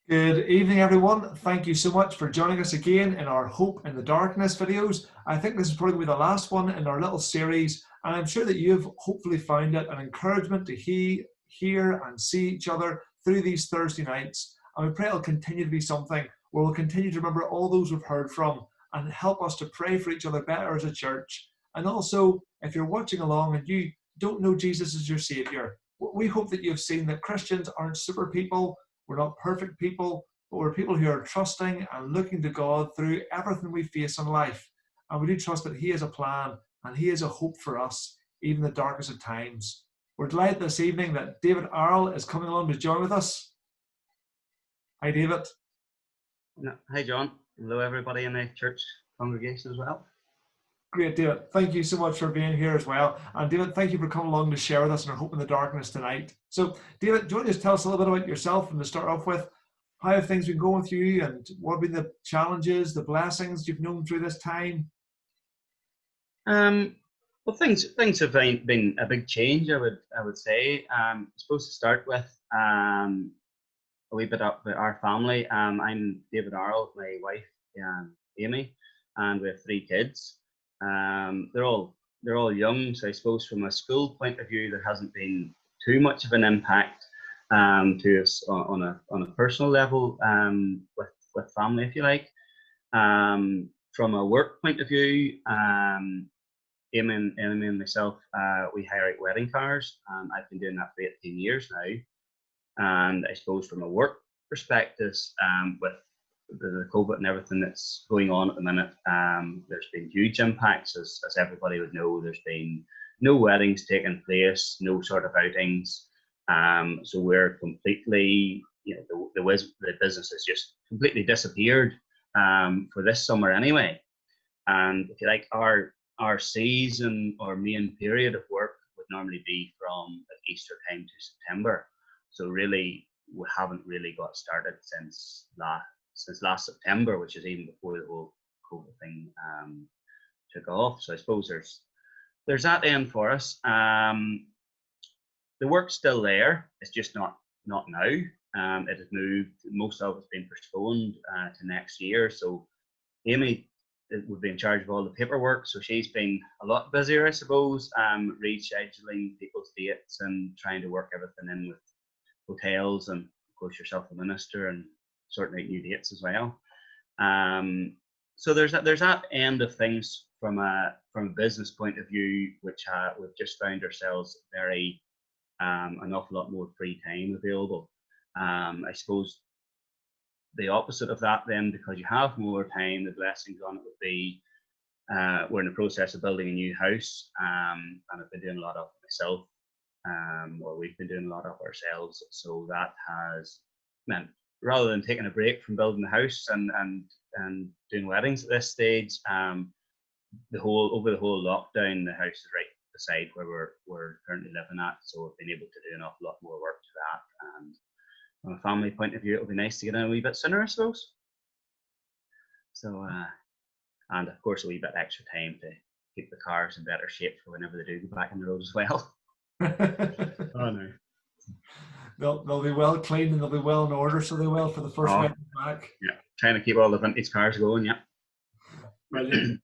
Good evening, everyone. Thank you so much for joining us again in our Hope in the Darkness videos. I think this is probably the last one in our little series, and I'm sure that you've hopefully found it an encouragement to hear and see each other through these Thursday nights. And we pray it'll continue to be something where we'll continue to remember all those we've heard from and help us to pray for each other better as a church. And also, if you're watching along and you don't know Jesus as your Saviour, we hope that you've seen that Christians aren't super people. We're not perfect people, but we're people who are trusting and looking to God through everything we face in life. And we do trust that He has a plan and He has a hope for us, even the darkest of times. We're delighted this evening that David Arrell is coming along to join with us. Hi, David. Hi, John. Hello, everybody in the church congregation as well. Great, David. Thank you so much for being here as well. And David, thank you for coming along to share with us in our Hope in the Darkness tonight. So, David, do you want to just tell us a little bit about yourself and to start off with? How have things been going with you and what have been the challenges, the blessings you've known through this time? Well, things have been a big change, I would say. I'm supposed to start with a wee bit about our family. I'm David Arrell, my wife Amy, and we have 3 kids. They're all young, so I suppose from a school point of view, there hasn't been too much of an impact to us on a personal level with family, if you like. From a work point of view, Amy and myself, we hire out wedding cars. I've been doing that for 18 years now, and I suppose from a work perspective, with the COVID and everything that's going on at the minute, there's been huge impacts, as everybody would know. There's been no weddings taking place, no sort of outings. So we're completely, the business has just completely disappeared for this summer anyway. And if you like, our season or main period of work would normally be from Easter time to September. So really, we haven't really got started since last September, which is even before the whole COVID thing took off. So I suppose there's that end for us. The work's still there. It's just not now. It has moved. Most of it's been postponed to next year. So Amy would be in charge of all the paperwork. So she's been a lot busier, I suppose, rescheduling people's dates and trying to work everything in with hotels and, of course, yourself, the minister, and sorting out new dates as well. So there's that end of things from a business point of view, which we've just found ourselves very an awful lot more free time available. I suppose the opposite of that then, because you have more time, the blessings on it would be we're in the process of building a new house, and I've been doing a lot of it myself, or we've been doing a lot of ourselves. So that has meant, rather than taking a break from building the house and doing weddings at this stage, over the whole lockdown, the house is right beside where we're currently living at. So we've been able to do an awful lot more work to that. And from a family point of view, it'll be nice to get in a wee bit sooner, I suppose. So, and of course, a wee bit extra time to keep the cars in better shape for whenever they do go back on the road as well. Oh no. They'll be well cleaned and they'll be well in order, so they will for the first wedding back. Yeah, trying to keep all the vintage cars going, yeah. Brilliant.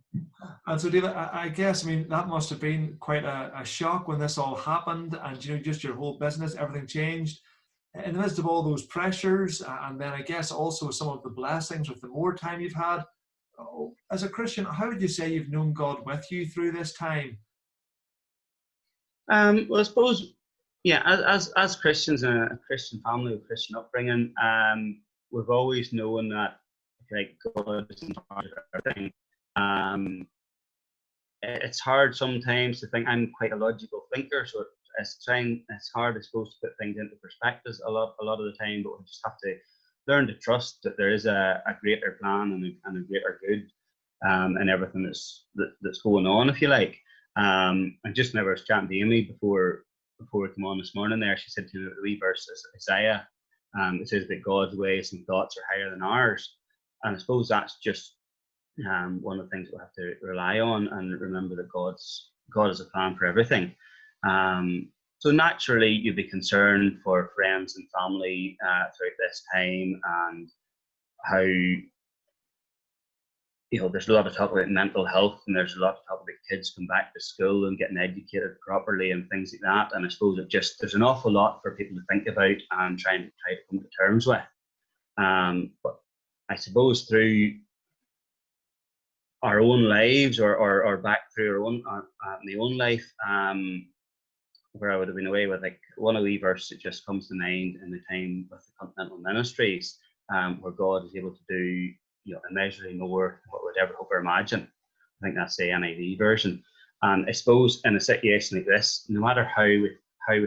And so, David, I guess, that must have been quite a shock when this all happened, and just your whole business, everything changed. In the midst of all those pressures, and then I guess also some of the blessings with the more time you've had, as a Christian, how would you say you've known God with you through this time? Well, I suppose, yeah, as Christians in a Christian family with Christian upbringing, we've always known that, like, God is in charge of everything. It's hard sometimes to think. I'm quite a logical thinker, so it's hard, I suppose, to put things into perspective a lot of the time. But we just have to learn to trust that there is a greater plan and a greater good in everything that's going on, if you like. I just never was chatting to Amy before we came on this morning. There, she said to me the wee verse Isaiah. It says that God's ways and thoughts are higher than ours, and I suppose that's just one of the things we have to rely on and remember that God has a plan for everything. So naturally, you'd be concerned for friends and family throughout this time, and how, there's a lot of talk about mental health, and there's a lot of talk about kids come back to school and getting educated properly and things like that. And I suppose there's an awful lot for people to think about and try to come to terms with. But I suppose through our own lives, or back through my own life, where I would have been away with, like, one of the verse that just comes to mind in the time with the Continental Ministries, where God is able to do, immeasurably more than what we'd ever hope or imagine. I think that's the NIV version. And I suppose in a situation like this, no matter how we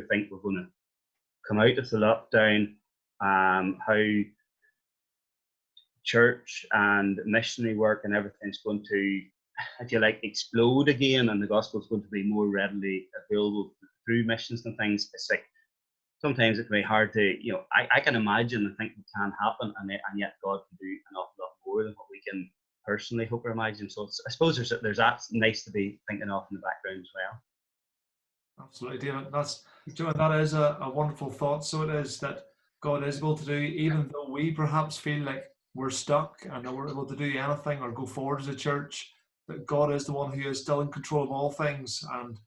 think we're going to come out of the lockdown, how church and missionary work and everything's going to, if you like, explode again, and the gospel is going to be more readily available through missions and things, it's like sometimes it can be hard to, I can imagine and think it can happen, and yet God can do an awful lot more than what we can personally hope or imagine. So I suppose there's that nice to be thinking of in the background as well. Absolutely, David. That is a wonderful thought. So it is that God is able to do, even though we perhaps feel like we're stuck and that we're able to do anything or go forward as a church, that God is the one who is still in control of all things. And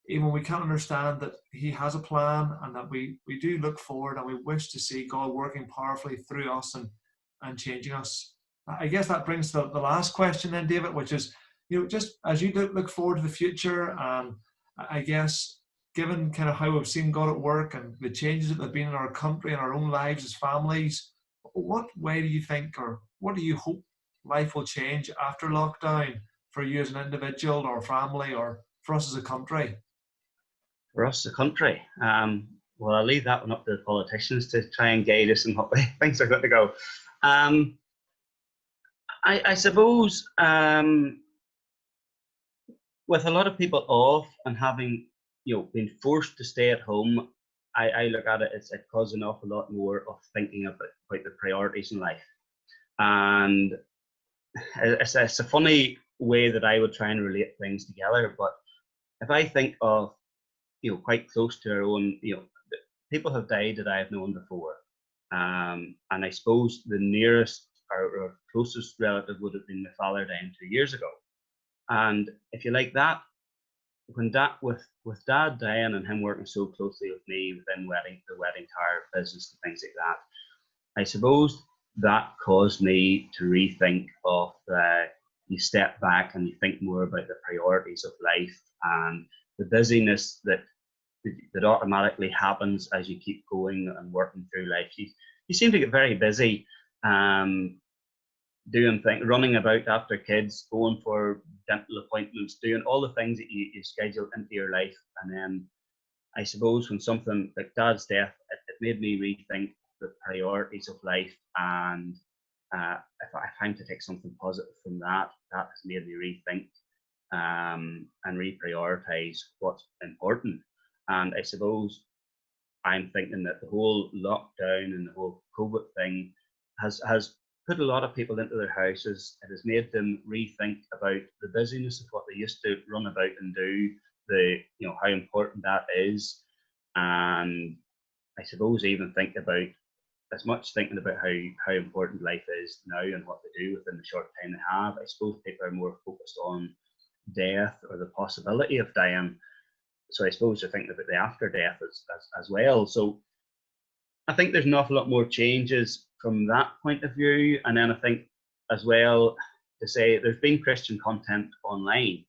even when we can't understand that He has a plan, and that we do look forward and we wish to see God working powerfully through us and changing us. I guess that brings the last question then, David, which is, just as you look forward to the future, and I guess given kind of how we've seen God at work and the changes that have been in our country and our own lives as families, what way do you think, or what do you hope life will change after lockdown for you as an individual or family, or for us as a country? For us, the country, well, I'll leave that one up to the politicians to try and guide us in what way things are going to go. I suppose with a lot of people off and having, been forced to stay at home, I look at it as it caused an awful lot more of thinking about the priorities in life. And it's a funny way that I would try and relate things together, but if I think of, quite close to our own, people have died that I have known before. And I suppose the nearest or closest relative would have been my father dying 2 years ago. And if you like that, with Dad dying and him working so closely with me within the wedding car business and things like that, I suppose that caused me to rethink of you step back and you think more about the priorities of life and the busyness that automatically happens as you keep going and working through life. You seem to get very busy, doing things, running about after kids, going for dental appointments, doing all the things that you schedule into your life. And then I suppose when something like Dad's death, it made me rethink the priorities of life. And if I'm to take something positive from that has made me rethink and reprioritize what's important. And I suppose I'm thinking that the whole lockdown and the whole COVID thing has put a lot of people into their houses. It has made them rethink about the busyness of what they used to run about and do, how important that is. And I suppose even think about thinking about how important life is now and what they do within the short time they have. I suppose people are more focused on death or the possibility of dying. So I suppose they're thinking about the after death as well. So I think there's an awful lot more changes from that point of view. And then I think as well to say there's been Christian content online,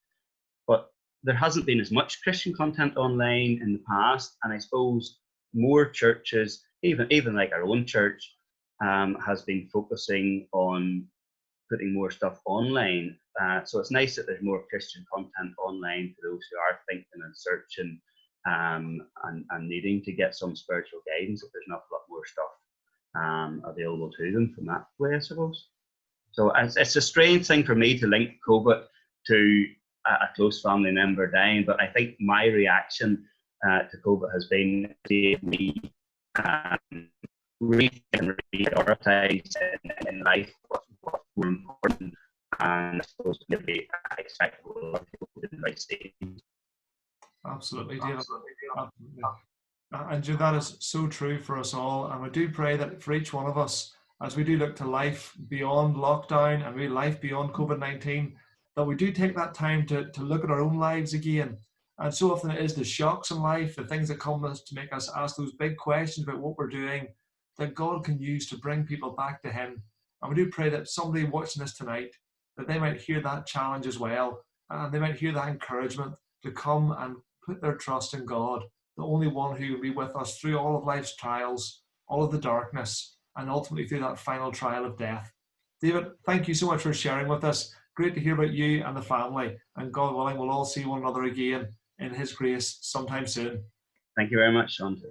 but there hasn't been as much Christian content online in the past. And I suppose more churches, even like our own church, has been focusing on putting more stuff online. So it's nice that there's more Christian content online for those who are thinking and searching and needing to get some spiritual guidance. If there's an awful lot more stuff available to them from that way, I suppose. So it's a strange thing for me to link COVID to a close family member dying, but I think my reaction to COVID has been to me reprioritize in life what's more important, and I suppose maybe I expect a lot of people to do the right thing. Absolutely, David. Absolutely. And that is so true for us all. And we do pray that for each one of us, as we do look to life beyond lockdown and really life beyond COVID-19, that we do take that time to look at our own lives again. And so often it is the shocks in life, the things that come us to make us ask those big questions about what we're doing, that God can use to bring people back to Him. And we do pray that somebody watching this tonight, that they might hear that challenge as well, and they might hear that encouragement to come and put their trust in God, the only one who will be with us through all of life's trials, all of the darkness, and ultimately through that final trial of death. David, thank you so much for sharing with us. Great to hear about you and the family. And God willing, we'll all see one another again in His grace sometime soon. Thank you very much, Sean.